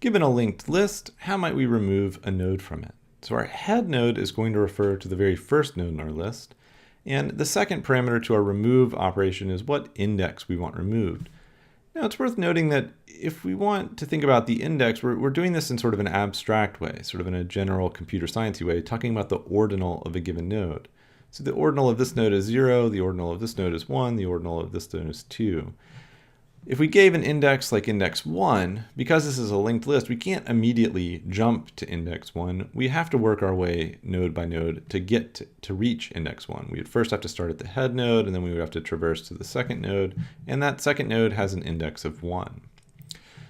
Given a linked list, how might we remove a node from it? So our head node is going to refer to the very first node in our list, and the second parameter to our remove operation is what index we want removed. Now it's worth noting that if we want to think about the index, we're doing this in sort of an abstract way, sort of in a general computer sciencey way, talking about the ordinal of a given node. So the ordinal of this node is 0, the ordinal of this node is 1, the ordinal of this node is 2. If we gave an index like index 1, because this is a linked list, we can't immediately jump to index 1. We have to work our way node by node to get to reach index 1. We would first have to start at the head node, and then we would have to traverse to the second node, and that second node has an index of 1.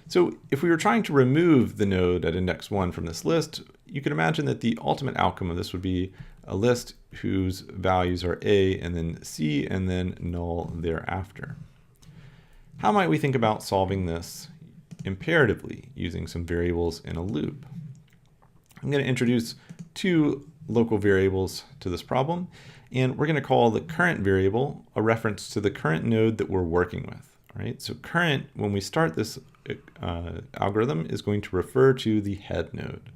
So if we were trying to remove the node at index 1 from this list, you can imagine that the ultimate outcome of this would be a list whose values are A and then C and then null thereafter. How might we think about solving this imperatively using some variables in a loop? I'm going to introduce two local variables to this problem, and we're going to call the current variable a reference to the current node that we're working with. All right? So current, when we start this algorithm, is going to refer to the head node.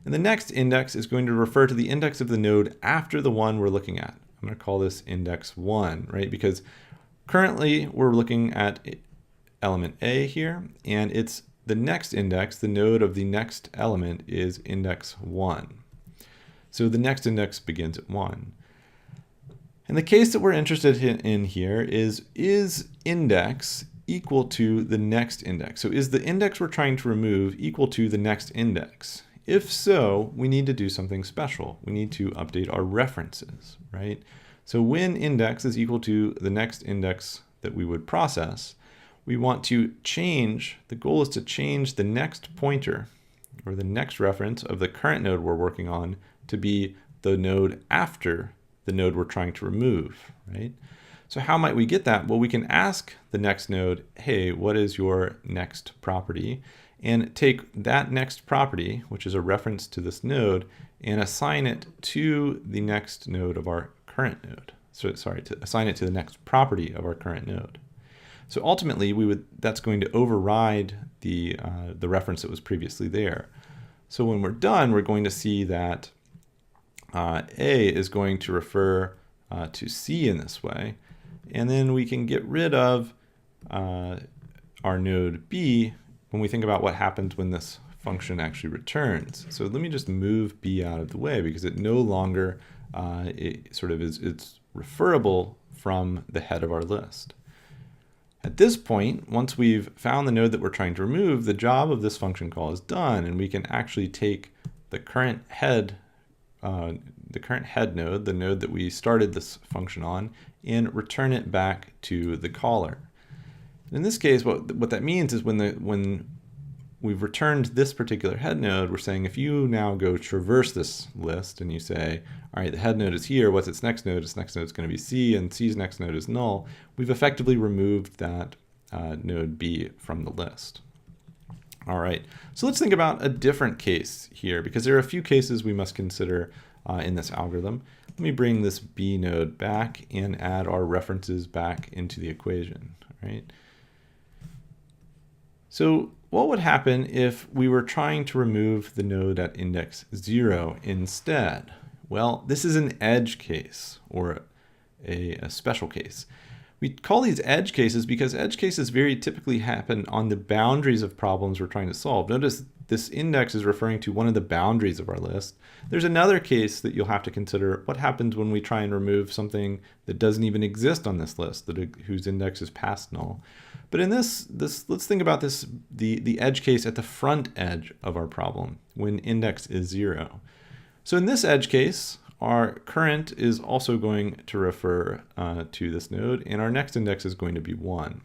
And the next index is going to refer to the index of the node after the one we're looking at. I'm going to call this index 1, right? Because currently we're looking at element A here, and it's the next index, the node of the next element is index 1. So the next index begins at 1. And the case that we're interested in here is index equal to the next index? So is the index we're trying to remove equal to the next index? If so, we need to do something special. We need to update our references, right? So when index is equal to the next index that we would process, we want to change, the goal is to change the next pointer or the next reference of the current node we're working on to be the node after the node we're trying to remove, right? So how might we get that? Well, we can ask the next node, hey, what is your next property? And take that next property, which is a reference to this node, and assign it to the next node of our current node. So sorry, to assign it to the next property of our current node. So ultimately, that's going to override the reference that was previously there. So when we're done, we're going to see that A is going to refer to C in this way, and then we can get rid of our node B when we think about what happens when this function actually returns. So let me just move B out of the way because it no longer it's referable from the head of our list. At this point, once we've found the node that we're trying to remove, the job of this function call is done, and we can actually take the current head node, the node that we started this function on, and return it back to the caller. In this case, what that means is when we've returned this particular head node, we're saying if you now go traverse this list and you say, all right, the head node is here, what's its next node? Its next node is going to be C, and C's next node is null. We've effectively removed that node B from the list. All right, so let's think about a different case here, because there are a few cases we must consider in this algorithm. Let me bring this B node back and add our references back into the equation. All right. So what would happen if we were trying to remove the node at index 0 instead? Well, this is an edge case, or a special case. We call these edge cases because edge cases very typically happen on the boundaries of problems we're trying to solve. Notice this index is referring to one of the boundaries of our list. There's another case that you'll have to consider. What happens when we try and remove something that doesn't even exist on this list, whose index is past null? But in this let's think about this, the edge case at the front edge of our problem when index is 0. So in this edge case, our current is also going to refer to this node, and our next index is going to be 1.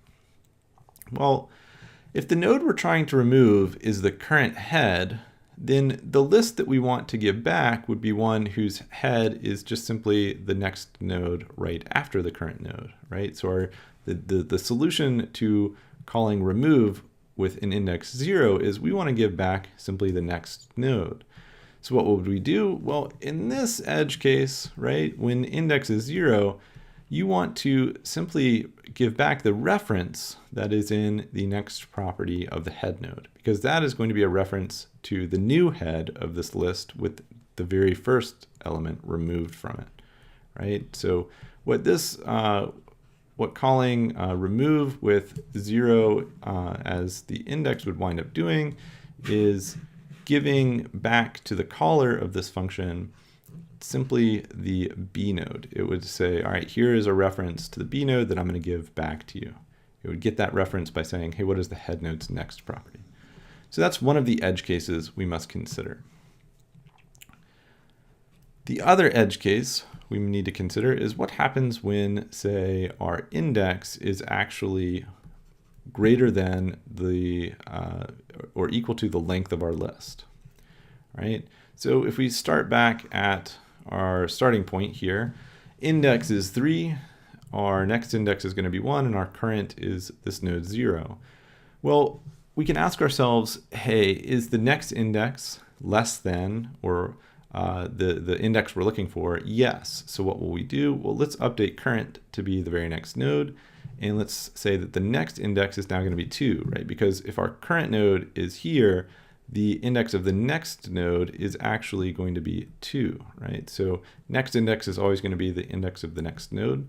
Well, if the node we're trying to remove is the current head, then the list that we want to give back would be one whose head is just simply the next node right after the current node, right? So the solution to calling remove with an index 0 is we want to give back simply the next node. So what would we do? Well, in this edge case, right, when index is 0, you want to simply give back the reference that is in the next property of the head node, because that is going to be a reference to the new head of this list with the very first element removed from it, right? So what calling remove with 0 as the index would wind up doing is giving back to the caller of this function simply the B node. It would say, all right, here is a reference to the B node that I'm going to give back to you. It would get that reference by saying, hey, what is the head node's next property? So that's one of the edge cases we must consider. The other edge case we need to consider is what happens when, say, our index is actually greater than the or equal to the length of our list, right? So if we start back at our starting point here, index is 3, our next index is going to be 1, and our current is this node 0. Well, we can ask ourselves, hey, is the next index less than or the index we're looking for? Yes. So what will we do? Well, let's update current to be the very next node. And let's say that the next index is now going to be 2, right? Because if our current node is here, the index of the next node is actually going to be 2, right? So next index is always going to be the index of the next node.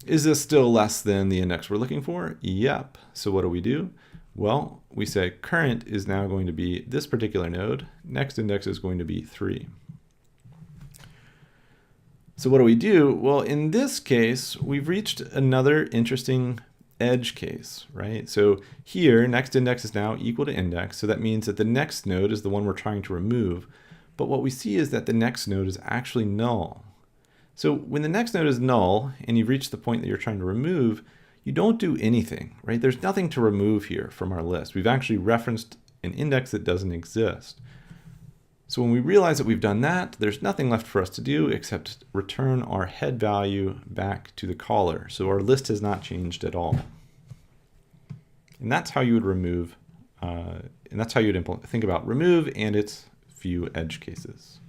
Is this still less than the index we're looking for? Yep. So what do? Well, we say current is now going to be this particular node. Next index is going to be 3. So what do? Well, in this case, we've reached another interesting edge case, right? So here, next index is now equal to index. So that means that the next node is the one we're trying to remove. But what we see is that the next node is actually null. So when the next node is null and you've reached the point that you're trying to remove, you don't do anything, right? There's nothing to remove here from our list. We've actually referenced an index that doesn't exist. So when we realize that we've done that, there's nothing left for us to do except return our head value back to the caller. So our list has not changed at all. And that's how you would remove, and that's how you'd think about remove and its few edge cases.